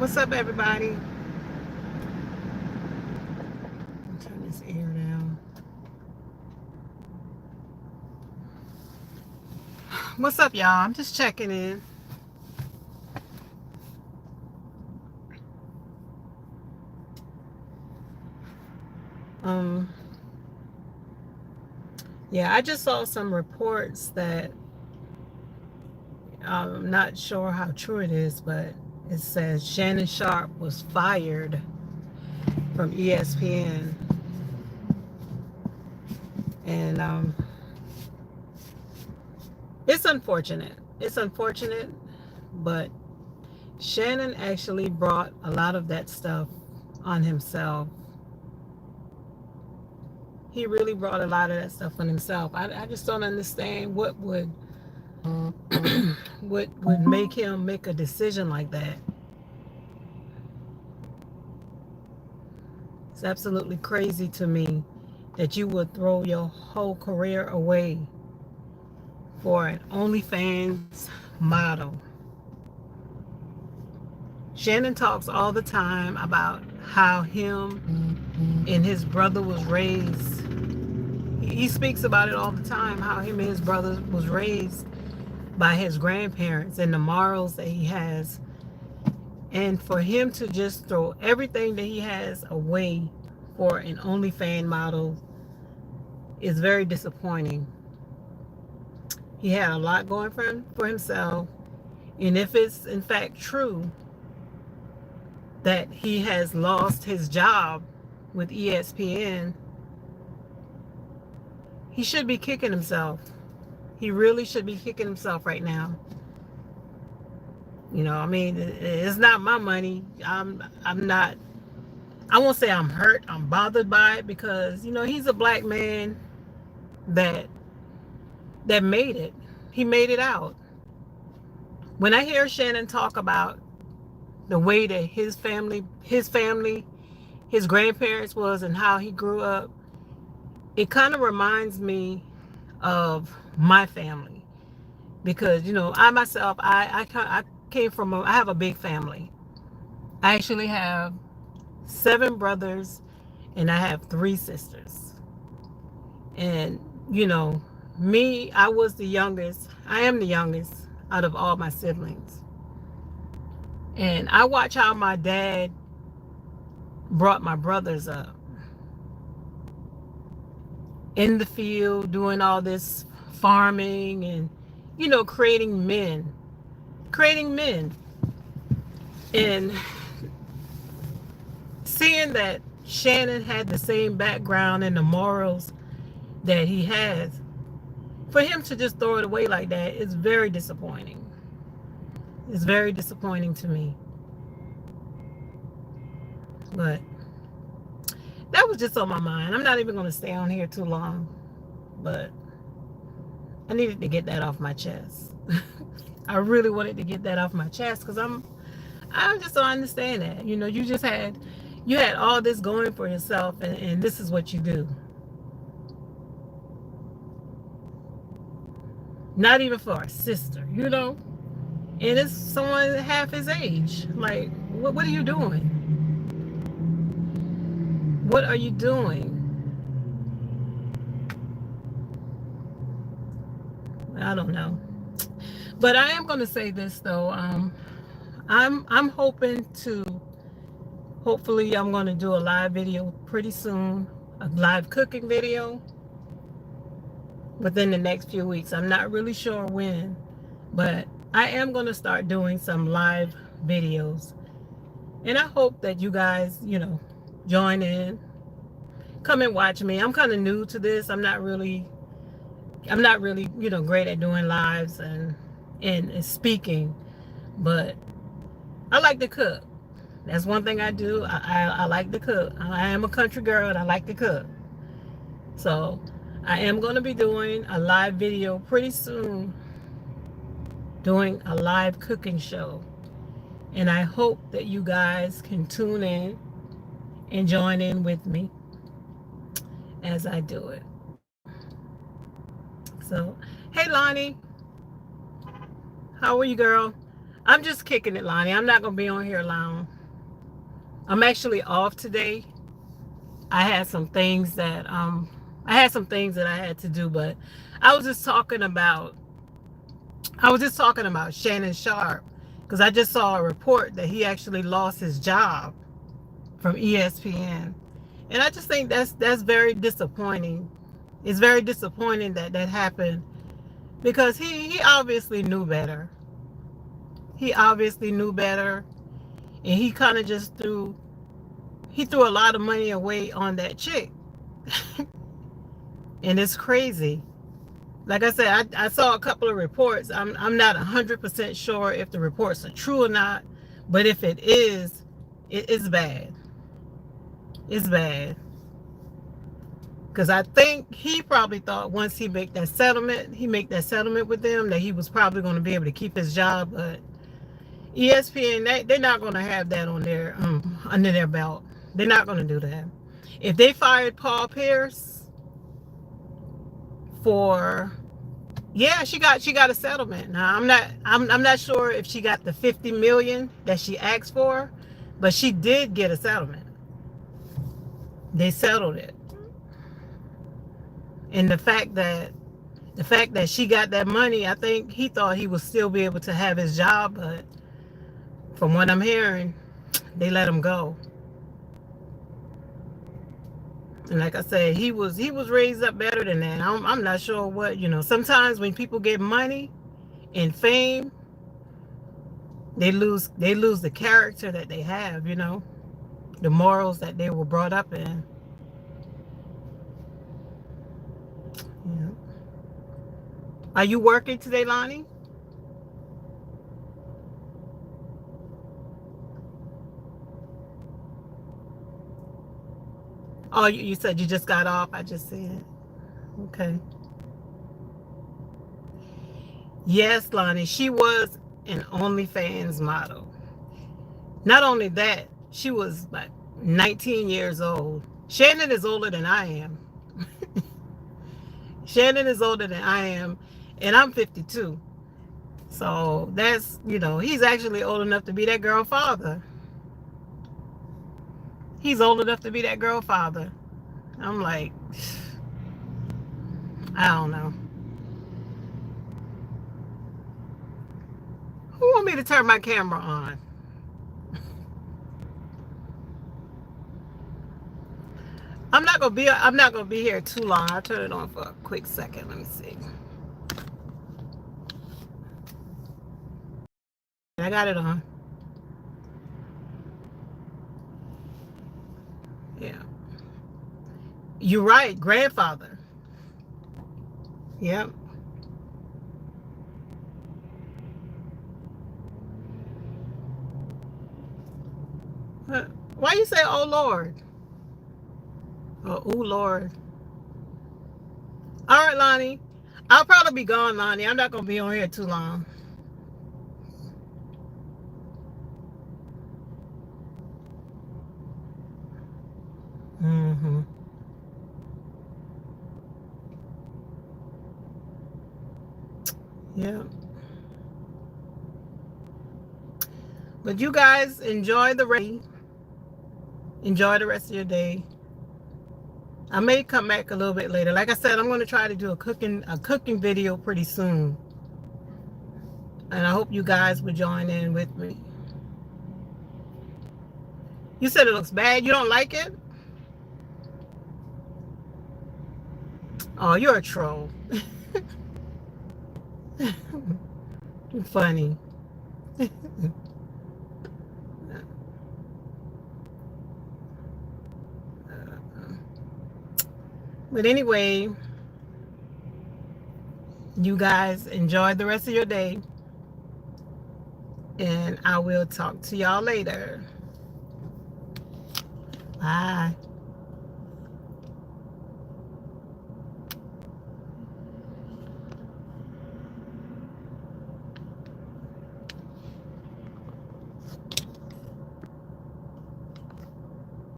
What's up, everybody? Turn this air down. What's up, y'all? I'm just checking in. Um, yeah, I just saw some reports that I'm not sure how true it is, but it says Shannon Sharp was fired from ESPN, and it's unfortunate. It's unfortunate, but Shannon actually brought a lot of that stuff on himself. He really brought a lot of that stuff on himself. I just don't understand what would would make him make a decision like that. It's absolutely crazy to me that you would throw your whole career away for an OnlyFans model. Shannon talks all the time about how him and his brother was raised. He speaks about it all the time, how him and his brother was raised by his grandparents and the morals that he has. And for him to just throw everything that he has away for an OnlyFans model is very disappointing. He had a lot going for himself. And if it's in fact true that he has lost his job with ESPN, he should be kicking himself. He really should be kicking himself right now. You know, I mean, it's not my money. I'm not, I won't say I'm hurt. I'm bothered by it because, you know, he's a black man that made it. He made it out. When I hear Shannon talk about the way that his family, his grandparents was and how he grew up, it kind of reminds me of my family. Because, you know, I myself, I came from, I have a big family. I actually have 7 brothers and I have 3 sisters. And, you know, me, I was the youngest. I am the youngest out of all my siblings. And I watch how my dad brought my brothers up in the field, doing all this farming and, you know, creating men. And seeing that Shannon had the same background and the morals that he has, for him to just throw it away like that is very disappointing. It's very disappointing to me. But that was just on my mind. I'm not even going to stay on here too long, but I needed to get that off my chest. I really wanted to get that off my chest because I just don't understand that. You know, you had all this going for yourself, and this is what you do. Not even for a sister, you know? And it's someone half his age. Like, what are you doing? What are you doing? I don't know. But I am going to say this though. I'm hoping to. Hopefully, I'm going to do a live video pretty soon. A live cooking video within the next few weeks. I'm not really sure when, but I am going to start doing some live videos. And I hope that you guys, you know, join in. Come and watch me. I'm kind of new to this. I'm not really, you know, great at doing lives and speaking, but I like to cook. That's one thing I do. I like to cook. I am a country girl and I like to cook. So I am going to be doing a live video pretty soon, doing a live cooking show. And I hope that you guys can tune in and join in with me as I do it. So, hey Lonnie, how are you, girl? I'm just kicking it, Lonnie. I'm not going to be on here long. I'm actually off today. I had some things that I had to do, but I was just talking about Shannon Sharp, because I just saw a report that he actually lost his job from ESPN. And I just think that's very disappointing. It's very disappointing that that happened, because he obviously knew better. He obviously knew better, and he kind of just threw a lot of money away on that chick. And it's crazy. Like I said, I saw a couple of reports. I'm not 100% sure if the reports are true or not, but if it is, it's bad. It's bad. Because I think he probably thought once he make that settlement with them, that he was probably going to be able to keep his job. But ESPN, they're not going to have that on their under their belt. They're not going to do that. If they fired Paul Pierce for, yeah, she got a settlement. Now I'm not sure if she got the 50 million that she asked for, but she did get a settlement. They settled it. And the fact that she got that money, I think he thought he would still be able to have his job, but from what I'm hearing, they let him go. And like I said, he was raised up better than that. I'm not sure what, sometimes when people get money and fame, they lose the character that they have, the morals that they were brought up in. Yeah. Are you working today, Lonnie? Oh, you said you just got off. I just said. Okay. Yes, Lonnie, she was an OnlyFans model. Not only that, she was like 19 years old. Shannon is older than I am. Shannon is older than I am, and I'm 52. So that's, he's actually old enough to be that girl father. He's old enough to be that girl father. I'm like, I don't know. Who want me to turn my camera on? I'm not gonna be here too long. I'll turn it on for a quick second. Let me see. I got it on. Yeah. You're right, grandfather. Yep. Why you say, oh Lord? Oh Lord. All right, Lonnie. I'll probably be gone, Lonnie. I'm not gonna be on here too long. Mm-hmm. Yeah. But you guys enjoy the rest of your day. I may come back a little bit later. Like I said, I'm going to try to do a cooking video pretty soon. And I hope you guys will join in with me. You said it looks bad. You don't like it? Oh, you're a troll. You're funny. But anyway, you guys enjoy the rest of your day. And I will talk to y'all later. Bye.